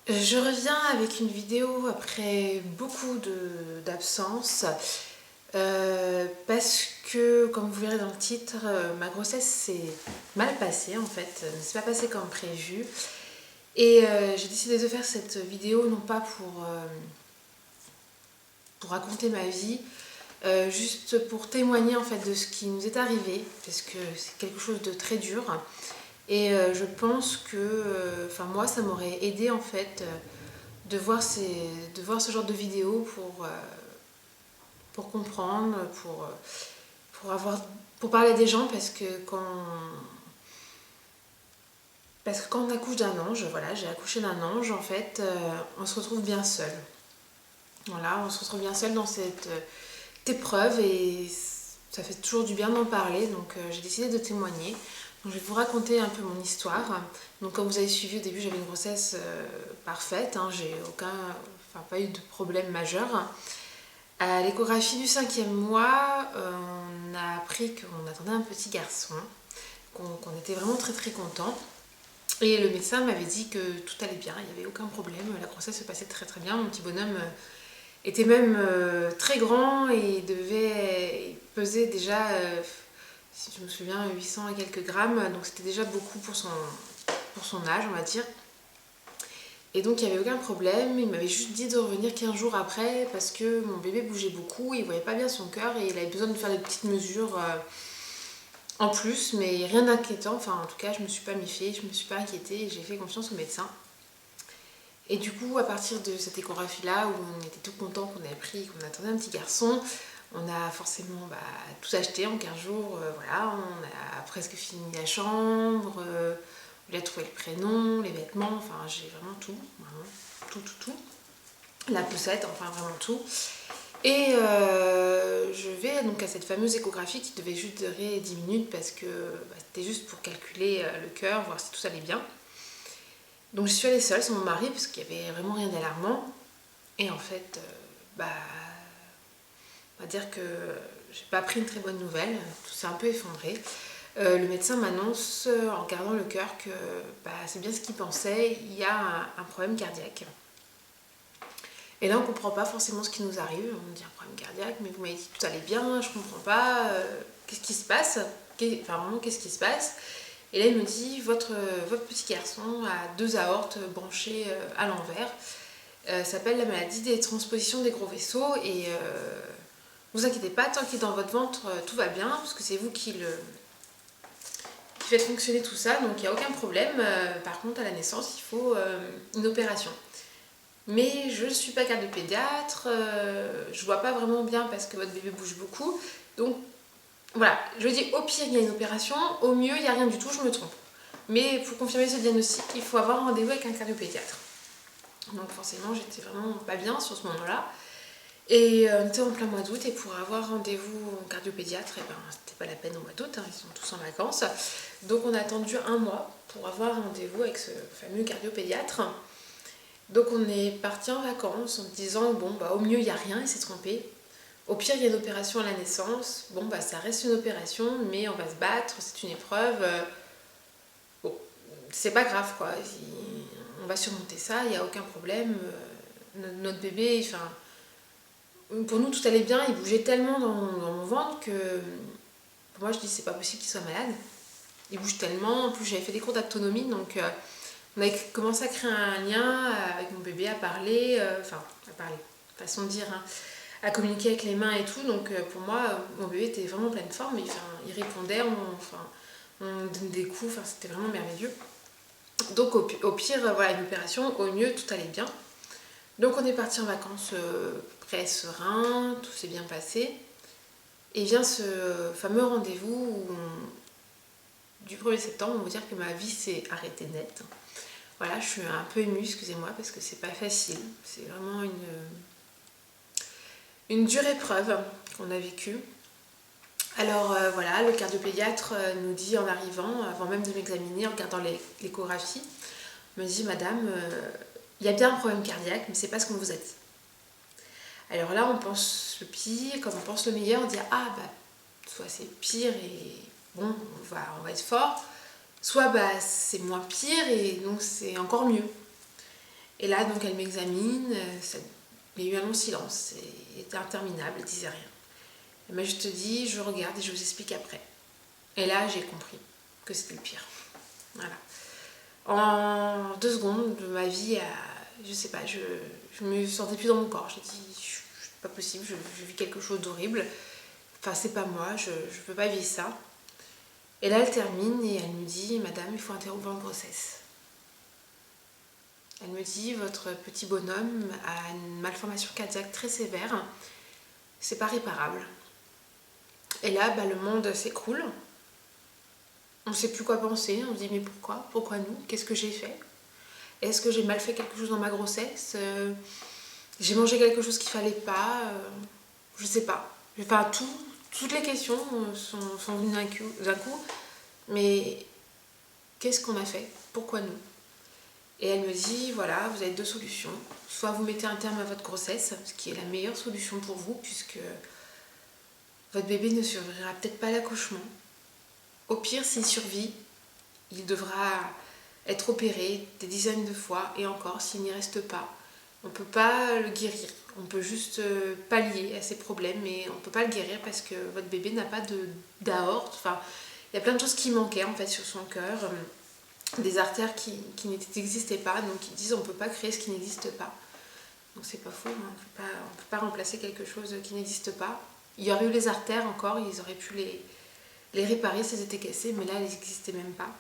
Je reviens avec une vidéo après beaucoup d'absence parce que, comme vous verrez dans le titre, ma grossesse s'est mal passée en fait, ne s'est pas passée comme prévu. Et j'ai décidé de faire cette vidéo non pas pour raconter ma vie, juste pour témoigner en fait de ce qui nous est arrivé, parce que c'est quelque chose de très dur. Et je pense que, moi, ça m'aurait aidé en fait de voir ce genre de vidéos pour comprendre, pour avoir, pour parler à des gens parce que quand on accouche d'un ange, voilà, j'ai accouché d'un ange, en fait, on se retrouve bien seul. Voilà, on se retrouve bien seul dans cette épreuve et ça fait toujours du bien d'en parler, donc j'ai décidé de témoigner. Donc, je vais vous raconter un peu mon histoire. Donc comme vous avez suivi au début, j'avais une grossesse parfaite, hein, pas eu de problème majeur. À l'échographie du 5e mois, on a appris qu'on attendait un petit garçon, qu'on était vraiment très très contents. Et le médecin m'avait dit que tout allait bien, il n'y avait aucun problème, la grossesse se passait très très bien. Mon petit bonhomme était même très grand et devait peser déjà, si je me souviens, 800 et quelques grammes. Donc c'était déjà beaucoup pour son âge, on va dire. Et donc il n'y avait aucun problème. Il m'avait juste dit de revenir 15 jours après parce que mon bébé bougeait beaucoup, il ne voyait pas bien son cœur et il avait besoin de faire des petites mesures en plus, mais rien d'inquiétant. Enfin, en tout cas, je ne me suis pas méfiée, je ne me suis pas inquiétée et j'ai fait confiance au médecin. Et du coup, à partir de cette échographie-là, où on était tout content qu'on avait pris, qu'on attendait un petit garçon, on a forcément tout acheté en 15 jours. Voilà, on a presque fini la chambre, il a trouvé le prénom, les vêtements, enfin j'ai vraiment tout, tout. La poussette, enfin vraiment tout. Et je vais donc à cette fameuse échographie qui devait juste durer 10 minutes parce que c'était juste pour calculer le cœur, voir si tout allait bien. Donc je suis allée seule sans mon mari parce qu'il n'y avait vraiment rien d'alarmant. Et en fait, on va dire que j'ai pas pris une très bonne nouvelle, tout s'est un peu effondré. Le médecin m'annonce en regardant le cœur que c'est bien ce qu'il pensait, il y a un problème cardiaque. Et là on comprend pas forcément ce qui nous arrive, on me dit un problème cardiaque, mais vous m'avez dit que tout allait bien, je comprends pas, qu'est-ce qui se passe, enfin vraiment qu'est-ce qui se passe. Et là il me dit votre petit garçon a 2 aortes branchées à l'envers, s'appelle la maladie des transpositions des gros vaisseaux et vous inquiétez pas, tant qu'il est dans votre ventre, tout va bien, parce que c'est vous qui faites fonctionner tout ça, donc il n'y a aucun problème. Par contre, à la naissance, il faut une opération. Mais je ne suis pas cardiopédiatre, je vois pas vraiment bien parce que votre bébé bouge beaucoup. Donc voilà, je dis au pire, il y a une opération, au mieux, il n'y a rien du tout, je me trompe. Mais pour confirmer ce diagnostic, il faut avoir rendez-vous avec un cardiopédiatre. Donc forcément, j'étais vraiment pas bien sur ce moment-là. Et on était en plein mois d'août et pour avoir rendez-vous en cardiopédiatre, c'était pas la peine au mois d'août, hein, ils sont tous en vacances. Donc on a attendu un mois pour avoir rendez-vous avec ce fameux cardiopédiatre. Donc on est parti en vacances en se disant au mieux il n'y a rien, il s'est trompé. Au pire il y a une opération à la naissance, ça reste une opération mais on va se battre, c'est une épreuve. Bon, c'est pas grave quoi, on va surmonter ça, il n'y a aucun problème. Notre bébé, pour nous tout allait bien, il bougeait tellement dans mon ventre que pour moi je dis c'est pas possible qu'il soit malade. Il bouge tellement, en plus j'avais fait des cours d'autonomie donc on avait commencé à créer un lien avec mon bébé, à parler, façon de dire, hein, à communiquer avec les mains et tout. Donc pour moi mon bébé était vraiment en pleine forme, il répondait, on donnait des coups, c'était vraiment merveilleux. Donc au pire, voilà, une opération, au mieux tout allait bien. Donc on est parti en vacances prêt, serein, tout s'est bien passé. Et vient ce fameux rendez-vous du 1er septembre, on va dire que ma vie s'est arrêtée net. Voilà, je suis un peu émue, excusez-moi, parce que c'est pas facile. C'est vraiment une dure épreuve qu'on a vécue. Alors voilà, le cardiopédiatre nous dit en arrivant, avant même de m'examiner, en regardant l'échographie, me dit madame, il y a bien un problème cardiaque, mais c'est pas ce qu'on vous a dit. Alors là, on pense le pire, comme on pense le meilleur, on dit soit c'est pire et bon, on va être fort, soit c'est moins pire et donc c'est encore mieux. Et là, donc, elle m'examine, il y a eu un long silence, il était interminable, elle disait rien. Elle m'a juste dit, je regarde et je vous explique après. Et là, j'ai compris que c'était le pire. Voilà. En 2 secondes, ma vie je sais pas, je me sentais plus dans mon corps. J'ai dit, c'est pas possible, je vis quelque chose d'horrible. Enfin, c'est pas moi, je peux pas vivre ça. Et là, elle termine et elle me dit, madame, il faut interrompre votre grossesse. Elle me dit, votre petit bonhomme a une malformation cardiaque très sévère, c'est pas réparable. Et là, le monde s'écroule. On ne sait plus quoi penser. On se dit, mais pourquoi? Pourquoi nous? Qu'est-ce que j'ai fait? Est-ce que j'ai mal fait quelque chose dans ma grossesse? J'ai mangé quelque chose qu'il fallait pas? Je sais pas. Enfin, toutes les questions sont venues d'un coup. Mais qu'est-ce qu'on a fait? Pourquoi nous? Et elle me dit, voilà, vous avez 2 solutions. Soit vous mettez un terme à votre grossesse, ce qui est la meilleure solution pour vous, puisque votre bébé ne survivra peut-être pas à l'accouchement. Au pire, s'il survit, il devra être opéré des dizaines de fois, et encore, s'il n'y reste pas. On ne peut pas le guérir. On peut juste pallier à ses problèmes, mais on ne peut pas le guérir parce que votre bébé n'a pas d'aorte. Enfin, il y a plein de choses qui manquaient en fait sur son cœur. Des artères qui n'existaient pas, donc ils disent on ne peut pas créer ce qui n'existe pas. Donc c'est pas faux, on ne peut pas remplacer quelque chose qui n'existe pas. Il y aurait eu les artères encore, ils auraient pu les réparer si elles étaient cassées, mais là elles n'existaient même pas.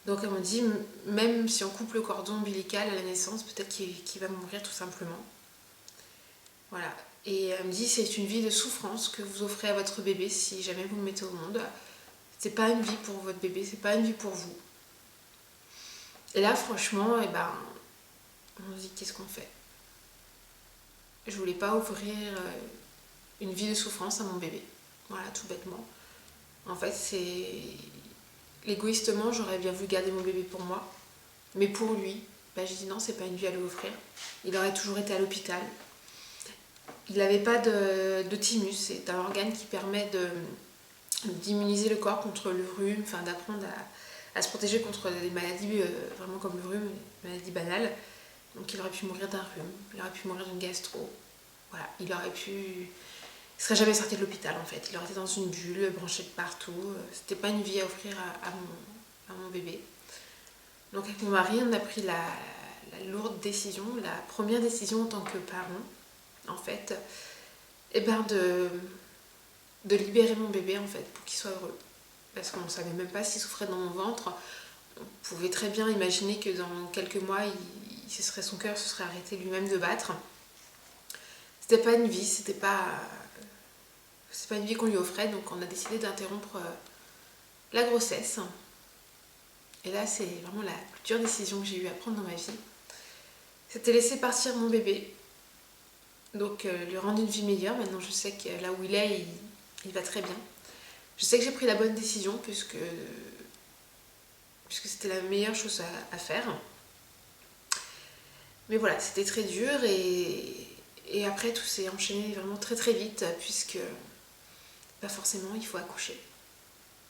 Donc elle me dit, même si on coupe le cordon ombilical à la naissance, peut-être qu'il va mourir tout simplement. Voilà. Et elle me dit, c'est une vie de souffrance que vous offrez à votre bébé si jamais vous le mettez au monde. C'est pas une vie pour votre bébé, c'est pas une vie pour vous. Et là, franchement, on se dit, qu'est-ce qu'on fait? Je voulais pas offrir une vie de souffrance à mon bébé. Voilà, tout bêtement. En fait, égoïstement, j'aurais bien voulu garder mon bébé pour moi. Mais pour lui, j'ai dit non, c'est pas une vie à lui offrir. Il aurait toujours été à l'hôpital. Il n'avait pas de thymus, c'est un organe qui permet d'immuniser le corps contre le rhume, enfin d'apprendre à se protéger contre des maladies vraiment comme le rhume, des maladies banales. Donc il aurait pu mourir d'un rhume, il aurait pu mourir d'une gastro. Voilà, il serait jamais sorti de l'hôpital en fait. Il aurait été dans une bulle, branché de partout. C'était pas une vie à offrir à mon bébé. Donc avec mon mari, on a pris la lourde décision, la première décision en tant que parent, en fait, de libérer mon bébé en fait pour qu'il soit heureux. Parce qu'on ne savait même pas s'il souffrait dans mon ventre. On pouvait très bien imaginer que dans quelques mois, son cœur se serait arrêté lui-même de battre. C'était pas une vie, c'est pas une vie qu'on lui offrait, donc on a décidé d'interrompre la grossesse. Et là, c'est vraiment la plus dure décision que j'ai eu à prendre dans ma vie. C'était laisser partir mon bébé. Donc lui rendre une vie meilleure. Maintenant, je sais que là où il est, il va très bien. Je sais que j'ai pris la bonne décision puisque c'était la meilleure chose à faire. Mais voilà, c'était très dur et après tout s'est enchaîné vraiment très très vite puisque forcément il faut accoucher.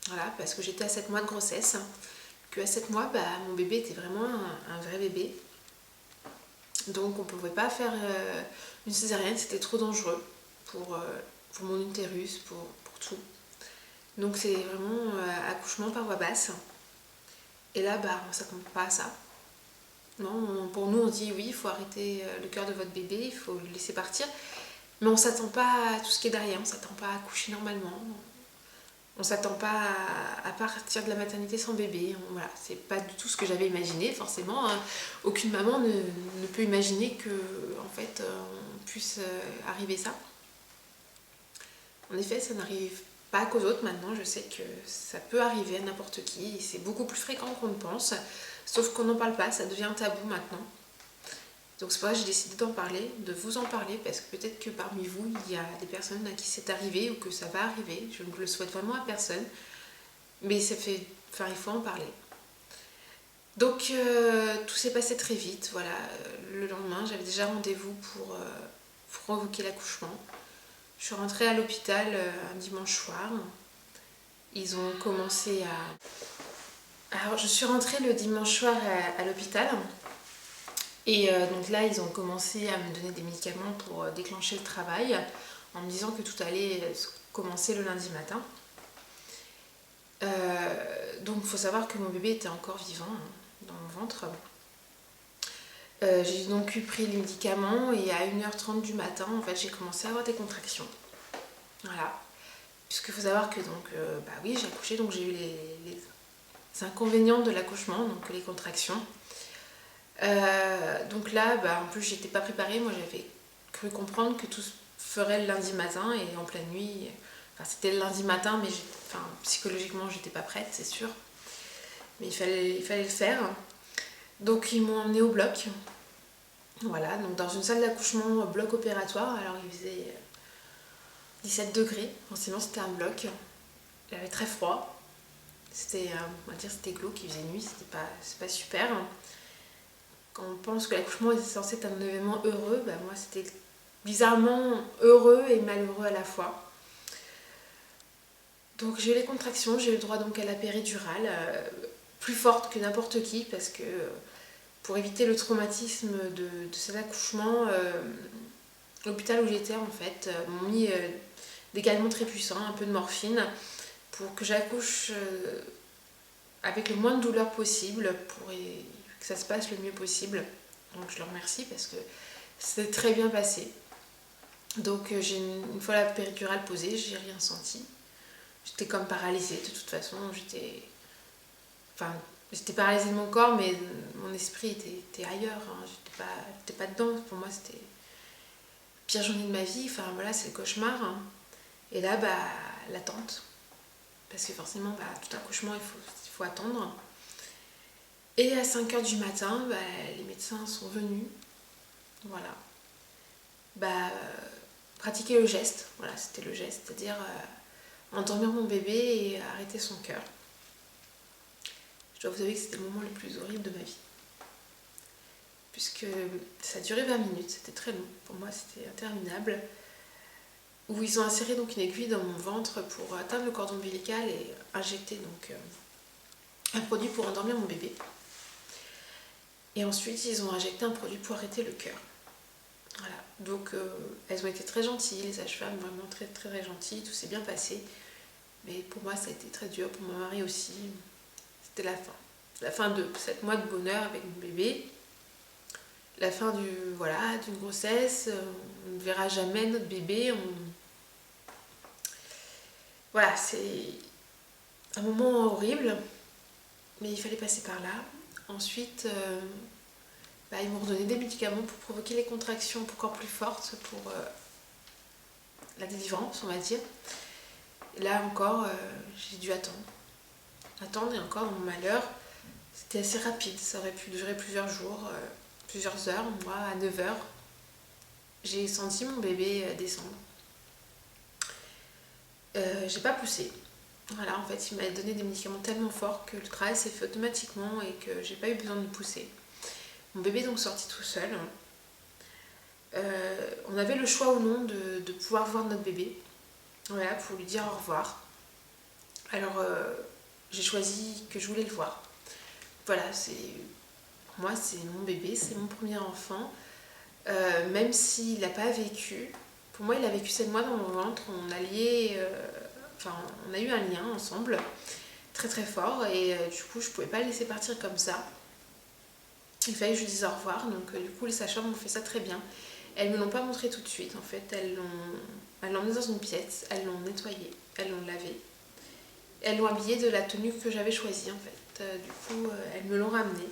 Voilà, parce que j'étais à 7 mois de grossesse, que à 7 mois, mon bébé était vraiment un vrai bébé. Donc on ne pouvait pas faire une césarienne, c'était trop dangereux pour mon utérus, pour tout. Donc c'est vraiment accouchement par voie basse. Et là, on ne s'attend pas à ça. Non, pour nous, on dit oui, il faut arrêter le cœur de votre bébé, il faut le laisser partir. Mais on ne s'attend pas à tout ce qui est derrière, on ne s'attend pas à accoucher normalement. On ne s'attend pas à partir de la maternité sans bébé. Voilà, c'est pas du tout ce que j'avais imaginé, forcément. Aucune maman ne peut imaginer que, en fait, on puisse arriver ça. En effet, ça n'arrive pas qu'aux autres maintenant. Je sais que ça peut arriver à n'importe qui. C'est beaucoup plus fréquent qu'on ne pense. Sauf qu'on n'en parle pas, ça devient tabou maintenant. Donc c'est pour ça que j'ai décidé d'en parler, de vous en parler, parce que peut-être que parmi vous, il y a des personnes à qui c'est arrivé ou que ça va arriver. Je ne le souhaite vraiment à personne. Mais il faut en parler. Donc tout s'est passé très vite. Voilà, le lendemain, j'avais déjà rendez-vous pour provoquer l'accouchement. Je suis rentrée à l'hôpital un dimanche soir. Ils ont commencé à... Alors je suis rentrée le dimanche soir à l'hôpital. Et donc là, ils ont commencé à me donner des médicaments pour déclencher le travail, en me disant que tout allait commencer le lundi matin. Donc il faut savoir que mon bébé était encore vivant dans mon ventre. J'ai donc pris les médicaments et à 1h30 du matin, en fait, j'ai commencé à avoir des contractions. Voilà. Puisqu'il faut savoir que donc, bah oui, j'ai accouché, donc j'ai eu les inconvénients de l'accouchement, donc les contractions. Donc là, bah, en plus, j'étais pas préparée. Moi, j'avais cru comprendre que tout se ferait le lundi matin et en pleine nuit. Enfin, c'était le lundi matin, mais enfin, psychologiquement, j'étais pas prête, c'est sûr. Mais il fallait le faire. Donc, ils m'ont emmenée au bloc. Voilà, donc dans une salle d'accouchement, bloc opératoire. Alors, il faisait 17 degrés. Forcément, c'était un bloc. Il avait très froid. C'était, on va dire, c'était glauque, il faisait nuit, c'est pas super. Quand on pense que l'accouchement est censé être un événement heureux, bah moi c'était bizarrement heureux et malheureux à la fois. Donc j'ai eu les contractions, j'ai eu le droit donc à la péridurale, plus forte que n'importe qui, parce que pour éviter le traumatisme de cet accouchement, l'hôpital où j'étais en fait m'ont mis des calmants très puissants, un peu de morphine, pour que j'accouche avec le moins de douleur possible, pour que ça se passe le mieux possible. Donc je leur remercie parce que c'était très bien passé. Donc une fois la péridurale posée, j'ai rien senti. J'étais comme paralysée de toute façon. J'étais paralysée de mon corps, mais mon esprit était ailleurs. Hein. J'étais pas dedans. Pour moi, c'était la pire journée de ma vie. Enfin voilà, c'est le cauchemar. Hein. Et là, bah, l'attente. Parce que forcément, bah, tout accouchement, il faut attendre. Et à 5h du matin, bah, les médecins sont venus. Voilà. Bah, pratiquer le geste. Voilà, c'était le geste. C'est-à-dire endormir mon bébé et arrêter son cœur. Je dois vous avouer que c'était le moment le plus horrible de ma vie. Puisque ça a duré 20 minutes, c'était très long. Pour moi, c'était interminable. Où ils ont inséré donc une aiguille dans mon ventre pour atteindre le cordon ombilical et injecter donc un produit pour endormir mon bébé. Et ensuite, ils ont injecté un produit pour arrêter le cœur. Voilà. Donc, elles ont été très gentilles, les sages-femmes, vraiment très, très, très gentilles. Tout s'est bien passé. Mais pour moi, ça a été très dur. Pour mon mari aussi. C'était la fin. La fin de 7 mois de bonheur avec mon bébé. La fin d'une grossesse. On ne verra jamais notre bébé. Voilà, c'est un moment horrible. Mais il fallait passer par là. Ensuite, ils m'ont redonné des médicaments pour provoquer les contractions encore plus fortes pour la délivrance, on va dire. Et là encore, j'ai dû attendre. Attendre et encore, mon malheur, c'était assez rapide. Ça aurait pu durer plusieurs jours, plusieurs heures. Moi, à 9h, j'ai senti mon bébé descendre. J'ai pas poussé. Voilà, en fait, il m'a donné des médicaments tellement forts que le travail s'est fait automatiquement et que j'ai pas eu besoin de pousser. Mon bébé est donc sorti tout seul. On avait le choix ou non de pouvoir voir notre bébé. Voilà, pour lui dire au revoir. Alors, j'ai choisi que je voulais le voir. Voilà, moi, c'est mon bébé, c'est mon premier enfant. Même s'il n'a pas vécu, pour moi, il a vécu 7 mois dans mon ventre. On a eu un lien ensemble, très très fort. Et du coup, je ne pouvais pas le laisser partir comme ça. Il fallait que je lui dise au revoir. Donc, du coup, les sages-femmes ont fait ça très bien. Elles ne me l'ont pas montré tout de suite. En fait, elles l'ont emmené dans une pièce, elles l'ont nettoyé, elles l'ont lavé. Elles l'ont habillé de la tenue que j'avais choisie en fait. Du coup, elles me l'ont ramené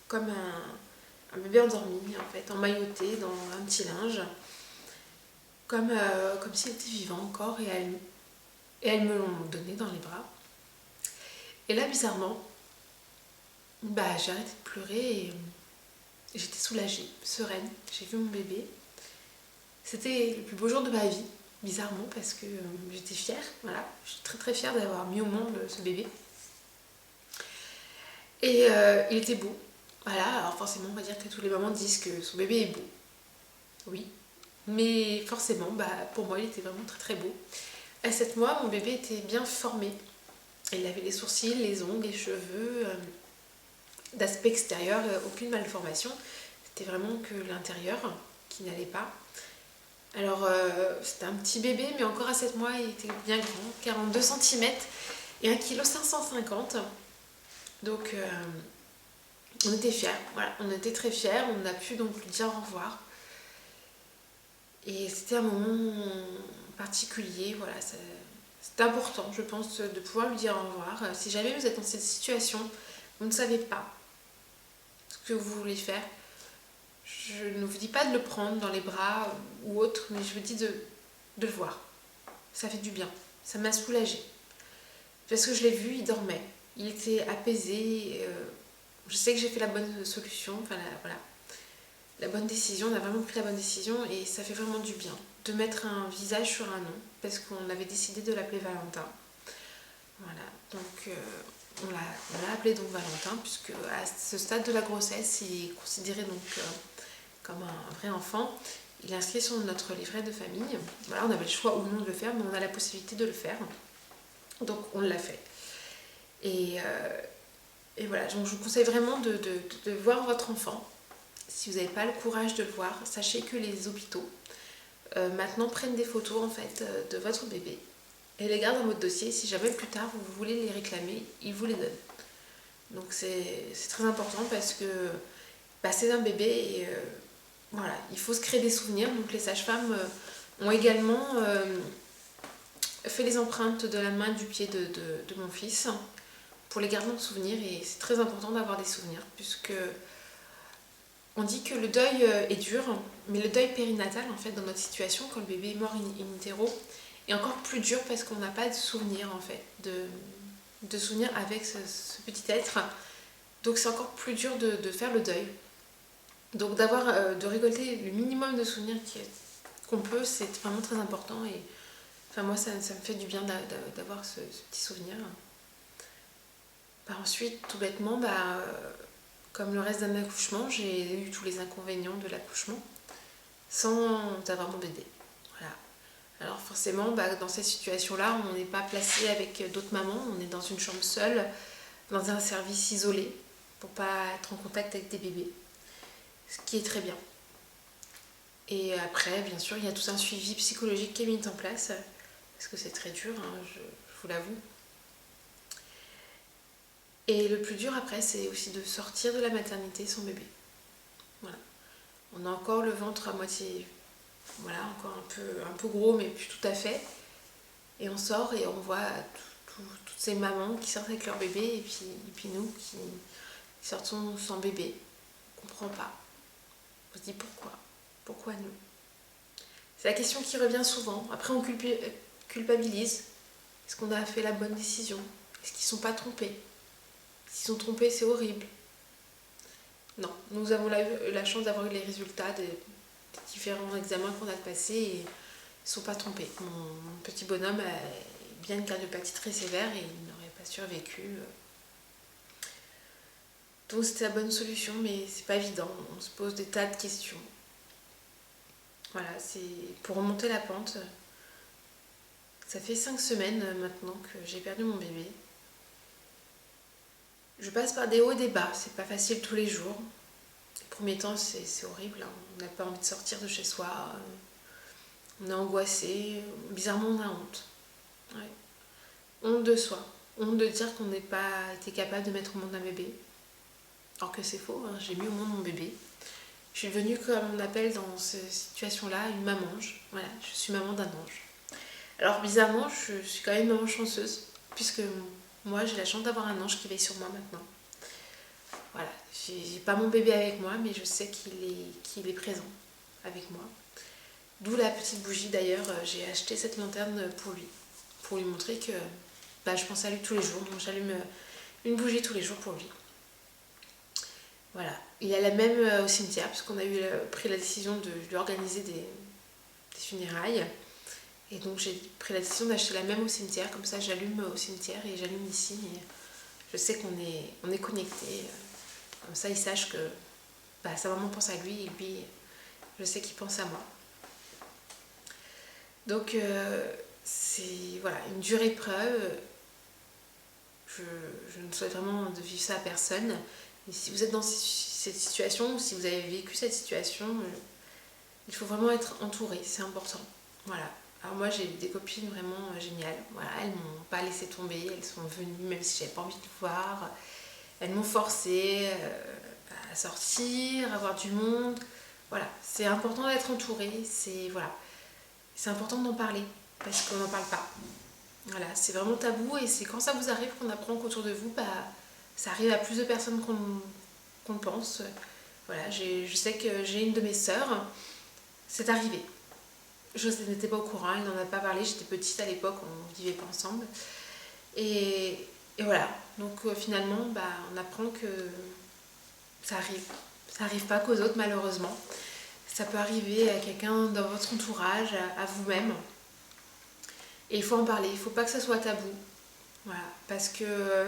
comme un bébé endormi en fait, emmailloté dans un petit linge, comme s'il était vivant encore. Et elles me l'ont donné dans les bras. Et là, bizarrement, j'ai arrêté de pleurer et j'étais soulagée, sereine. J'ai vu mon bébé. C'était le plus beau jour de ma vie. Bizarrement, parce que j'étais fière, voilà, je suis très très fière d'avoir mis au monde ce bébé. Et il était beau, voilà, alors forcément on va dire que tous les mamans disent que son bébé est beau. Oui, mais forcément, pour moi il était vraiment très très beau. À 7 mois, mon bébé était bien formé. Il avait les sourcils, les ongles, les cheveux, d'aspect extérieur, aucune malformation. C'était vraiment que l'intérieur qui n'allait pas. Alors c'était un petit bébé, mais encore à 7 mois, il était bien grand, 42 cm et 1,550 kg. Donc on était fiers, voilà, on était très fiers, on a pu donc lui dire au revoir. Et c'était un moment particulier, voilà, c'est important, je pense, de pouvoir lui dire au revoir. Si jamais vous êtes dans cette situation, vous ne savez pas ce que vous voulez faire, je ne vous dis pas de le prendre dans les bras ou autre, mais je vous dis de le voir. Ça fait du bien, ça m'a soulagée. Parce que je l'ai vu, il dormait, il était apaisé, je sais que j'ai fait la bonne solution, enfin voilà, la bonne décision, on a vraiment pris la bonne décision et ça fait vraiment du bien de mettre un visage sur un nom parce qu'on avait décidé de l'appeler Valentin. Voilà, donc on l'a appelé donc Valentin puisque à ce stade de la grossesse, il est considéré donc comme un vrai enfant. Il est inscrit sur notre livret de famille. Voilà, on avait le choix ou non de le faire, mais on a la possibilité de le faire. Donc on l'a fait. Et voilà, donc je vous conseille vraiment de voir votre enfant. Si vous n'avez pas le courage de le voir, sachez que les hôpitaux maintenant prennent des photos en fait de votre bébé et les gardent dans votre dossier. Si jamais plus tard vous voulez les réclamer, ils vous les donnent. Donc c'est très important parce que c'est un bébé et voilà, il faut se créer des souvenirs. Donc les sages-femmes ont également fait les empreintes de la main et du pied de mon fils pour les garder en souvenir et c'est très important d'avoir des souvenirs puisque on dit que le deuil est dur, mais le deuil périnatal, en fait, dans notre situation, quand le bébé est mort in utero, est encore plus dur parce qu'on n'a pas de souvenir, en fait, de souvenir avec ce petit être. Donc c'est encore plus dur de faire le deuil. Donc de récolter le minimum de souvenirs qu'on peut, c'est vraiment très important. Et enfin moi, ça me fait du bien d'avoir ce petit souvenir. Ensuite, tout bêtement, comme le reste d'un accouchement, j'ai eu tous les inconvénients de l'accouchement sans avoir mon bébé. Voilà. Alors forcément, dans cette situation-là, on n'est pas placé avec d'autres mamans, on est dans une chambre seule, dans un service isolé, pour pas être en contact avec des bébés, ce qui est très bien. Et après, bien sûr, il y a tout un suivi psychologique qui est mis en place, parce que c'est très dur, hein, je vous l'avoue. Et le plus dur après, c'est aussi de sortir de la maternité sans bébé. Voilà. On a encore le ventre à moitié, voilà, encore un peu gros, mais plus tout à fait. Et on sort et on voit toutes ces mamans qui sortent avec leur bébé et puis nous qui sortons sans bébé. On ne comprend pas. On se dit pourquoi? Pourquoi nous? C'est la question qui revient souvent. Après, on culpabilise. Est-ce qu'on a fait la bonne décision? Est-ce qu'ils ne sont pas trompés? S'ils sont trompés, c'est horrible. Non, nous avons la chance d'avoir eu les résultats des différents examens qu'on a passés et ils ne sont pas trompés. Mon petit bonhomme a bien une cardiopathie très sévère et il n'aurait pas survécu. Donc c'était la bonne solution, mais c'est pas évident. On se pose des tas de questions. Voilà, c'est pour remonter la pente. Ça fait 5 semaines maintenant que j'ai perdu mon bébé. Je passe par des hauts et des bas, c'est pas facile tous les jours. Les premiers temps, c'est horrible, hein. On n'a pas envie de sortir de chez soi, on est angoissé, bizarrement on a honte. Ouais. Honte de soi, honte de dire qu'on n'est pas été capable de mettre au monde un bébé. Alors que c'est faux, hein. J'ai mis au monde mon bébé. Je suis devenue, comme on appelle dans cette situation-là, une mamange. Voilà, je suis maman d'un ange. Alors bizarrement, je suis quand même une maman chanceuse, puisque moi j'ai la chance d'avoir un ange qui veille sur moi maintenant. Voilà, j'ai pas mon bébé avec moi, mais je sais qu'il est présent avec moi. D'où la petite bougie d'ailleurs, j'ai acheté cette lanterne pour lui montrer que je pense à lui tous les jours. Donc j'allume une bougie tous les jours pour lui. Voilà, il y a la même au cimetière, parce qu'on a pris la décision de lui organiser des funérailles. Et donc j'ai pris la décision d'acheter la même au cimetière, comme ça j'allume au cimetière et j'allume ici. Et je sais qu'on est connectés. Comme ça, il sache que sa maman pense à lui et lui, je sais qu'il pense à moi. Donc, c'est voilà, une dure épreuve. Je ne souhaite vraiment de vivre ça à personne, Et si vous êtes dans cette situation, ou si vous avez vécu cette situation, il faut vraiment être entouré, c'est important. Voilà. Alors moi j'ai des copines vraiment géniales. Voilà, elles m'ont pas laissé tomber, elles sont venues même si j'avais pas envie de voir. Elles m'ont forcé à sortir, à voir du monde. Voilà, c'est important d'être entouré, c'est important d'en parler parce qu'on n'en parle pas. Voilà, c'est vraiment tabou et c'est quand ça vous arrive qu'on apprend qu'autour de vous, ça arrive à plus de personnes qu'on le pense. Voilà, je sais que j'ai une de mes sœurs, c'est arrivé. Je n'étais pas au courant, elle n'en a pas parlé, j'étais petite à l'époque, on vivait pas ensemble. Et voilà, donc finalement, on apprend que ça arrive. Ça arrive pas qu'aux autres, malheureusement. Ça peut arriver à quelqu'un dans votre entourage, à vous-même. Et il faut en parler, il faut pas que ça soit tabou. Voilà, parce que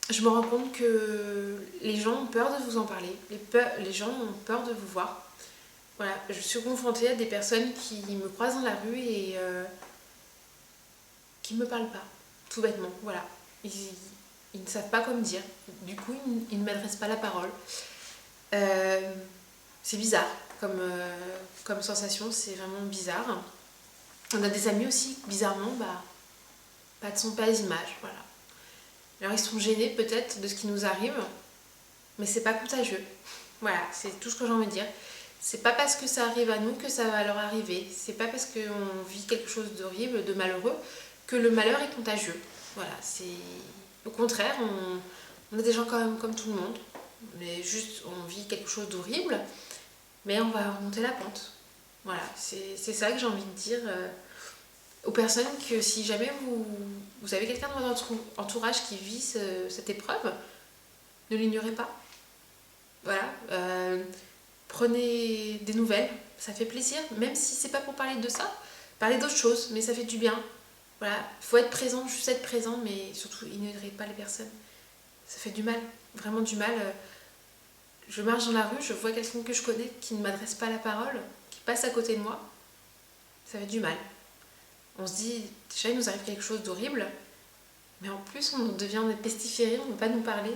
je me rends compte que les gens ont peur de vous en parler. Les gens ont peur de vous voir. Voilà, je suis confrontée à des personnes qui me croisent dans la rue et qui ne me parlent pas, tout bêtement. Voilà, ils ne savent pas quoi me dire. Du coup, ils ne m'adressent pas la parole. C'est bizarre comme sensation, c'est vraiment bizarre. On a des amis aussi, bizarrement, pas de son, pas d'image, voilà. Alors ils sont gênés peut-être de ce qui nous arrive, mais c'est pas contagieux. Voilà, c'est tout ce que j'ai envie de dire. C'est pas parce que ça arrive à nous que ça va leur arriver. C'est pas parce qu'on vit quelque chose d'horrible, de malheureux, que le malheur est contagieux. Voilà, c'est au contraire, on est des gens quand même comme tout le monde. On vit quelque chose d'horrible, mais on va remonter la pente. Voilà, c'est ça que j'ai envie de dire aux personnes, que si jamais vous avez quelqu'un dans votre entourage qui vit cette épreuve, ne l'ignorez pas. Voilà, prenez des nouvelles, ça fait plaisir, même si c'est pas pour parler de ça, parler d'autres choses, mais ça fait du bien. Voilà, faut être présent, juste être présent, mais surtout ignorez pas les personnes. Ça fait du mal, vraiment du mal. Je marche dans la rue, je vois quelqu'un que je connais qui ne m'adresse pas la parole, qui passe à côté de moi, ça fait du mal. On se dit, déjà il nous arrive quelque chose d'horrible, mais en plus on devient pestiféré, on ne veut pas nous parler,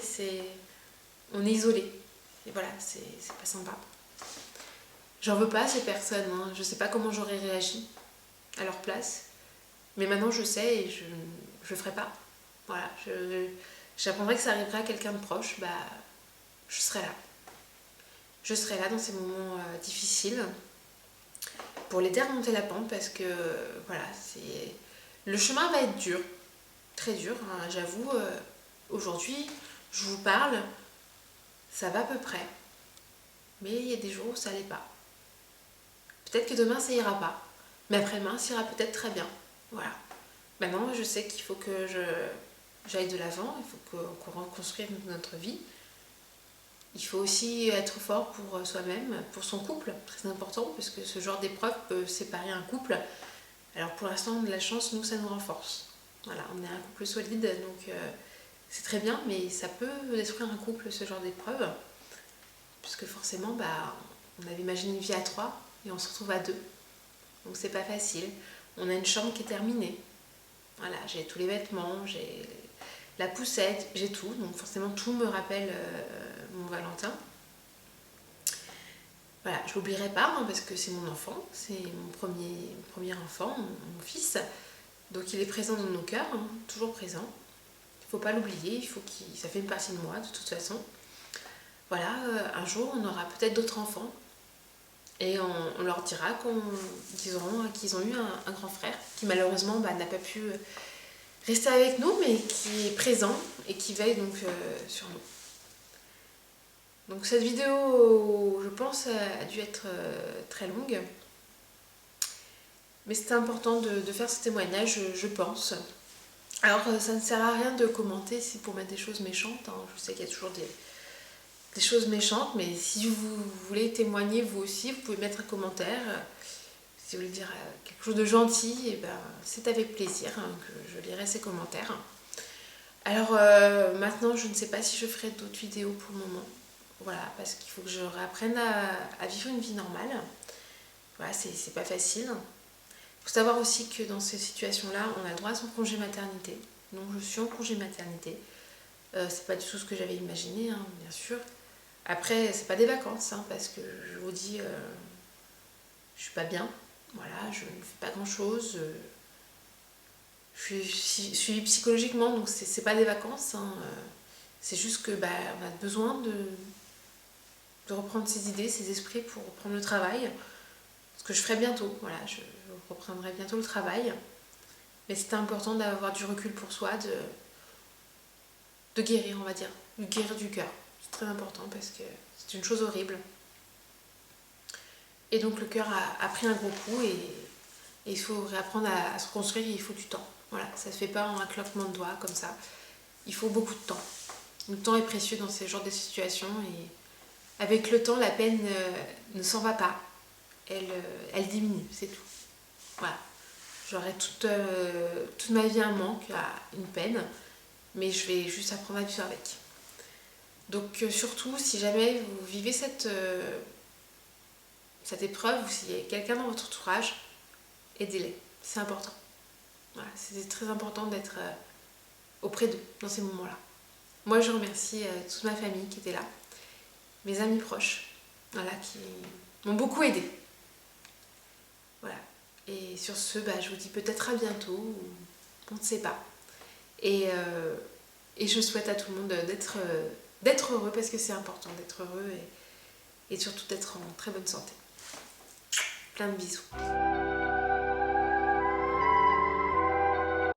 on est isolé. Et voilà, c'est pas sympa. J'en veux pas à ces personnes, hein. Je sais pas comment j'aurais réagi à leur place, mais maintenant je sais et je le ferai pas. Voilà, j'apprendrai que ça arriverait à quelqu'un de proche, je serai là. Je serai là dans ces moments difficiles pour l'aider à remonter la pente parce que voilà, le chemin va être dur, très dur, hein, j'avoue. Aujourd'hui, je vous parle, ça va à peu près, mais il y a des jours où ça n'allait pas. Peut-être que demain ça ira pas, mais après-demain ça ira peut-être très bien. Voilà. Maintenant, je sais qu'il faut que j'aille de l'avant, il faut qu'on reconstruise notre vie. Il faut aussi être fort pour soi-même, pour son couple, très important, parce que ce genre d'épreuve peut séparer un couple. Alors pour l'instant, on a de la chance, nous, ça nous renforce. Voilà, on est un couple solide, donc c'est très bien, mais ça peut détruire un couple, ce genre d'épreuve, puisque forcément, on avait imaginé une vie à 3 et on se retrouve à 2. Donc c'est pas facile. On a une chambre qui est terminée. Voilà, j'ai tous les vêtements, j'ai la poussette, j'ai tout, donc forcément tout me rappelle mon Valentin. Voilà, je l'oublierai pas, hein, parce que c'est mon enfant, c'est mon premier enfant, mon fils. Donc il est présent dans nos cœurs, hein, toujours présent. Il ne faut pas l'oublier, ça fait une partie de moi de toute façon. Voilà, un jour on aura peut-être d'autres enfants et on leur dira qu'ils ont eu un grand frère qui malheureusement n'a pas pu rester avec nous, mais qui est présent et qui veille donc sur nous. Donc cette vidéo, je pense, a dû être très longue. Mais c'était important de faire ce témoignage, je pense. Alors ça ne sert à rien de commenter si pour mettre des choses méchantes. Hein. Je sais qu'il y a toujours des choses méchantes, mais si vous voulez témoigner vous aussi, vous pouvez mettre un commentaire. Si vous voulez dire quelque chose de gentil, c'est avec plaisir que je lirai ces commentaires. Alors maintenant, je ne sais pas si je ferai d'autres vidéos pour le moment. Voilà, parce qu'il faut que je réapprenne à vivre une vie normale. Voilà, c'est pas facile. Il faut savoir aussi que dans ces situations-là, on a le droit à son congé maternité. Donc je suis en congé maternité. C'est pas du tout ce que j'avais imaginé, hein, bien sûr. Après, c'est pas des vacances, hein, parce que je vous dis, je suis pas bien. Voilà, je ne fais pas grand chose. Je suis psychologiquement, donc c'est pas des vacances, hein. C'est juste que on a besoin de reprendre ses idées, ses esprits pour reprendre le travail. Ce que je ferai bientôt. Voilà, je reprendrai bientôt le travail. Mais c'était important d'avoir du recul pour soi, de guérir, on va dire. De guérir du cœur. C'est très important parce que c'est une chose horrible. Et donc le cœur a pris un gros coup et il faut réapprendre à se construire et il faut du temps. Voilà, ça se fait pas en un claquement de doigts comme ça. Il faut beaucoup de temps. Le temps est précieux dans ce genre de situation et avec le temps, la peine ne s'en va pas. Elle diminue, c'est tout. Voilà. J'aurai toute ma vie un manque, une peine, mais je vais juste apprendre à vivre avec. Donc surtout, si jamais vous vivez cette épreuve, ou s'il y a quelqu'un dans votre entourage, aidez-les. C'est important. Voilà, c'est très important d'être auprès d'eux dans ces moments-là. Moi, je remercie toute ma famille qui était là, mes amis proches, voilà, qui m'ont beaucoup aidée. Voilà. Et sur ce, je vous dis peut-être à bientôt, on ne sait pas. Et je souhaite à tout le monde d'être heureux, parce que c'est important d'être heureux et surtout d'être en très bonne santé. Plein de bisous.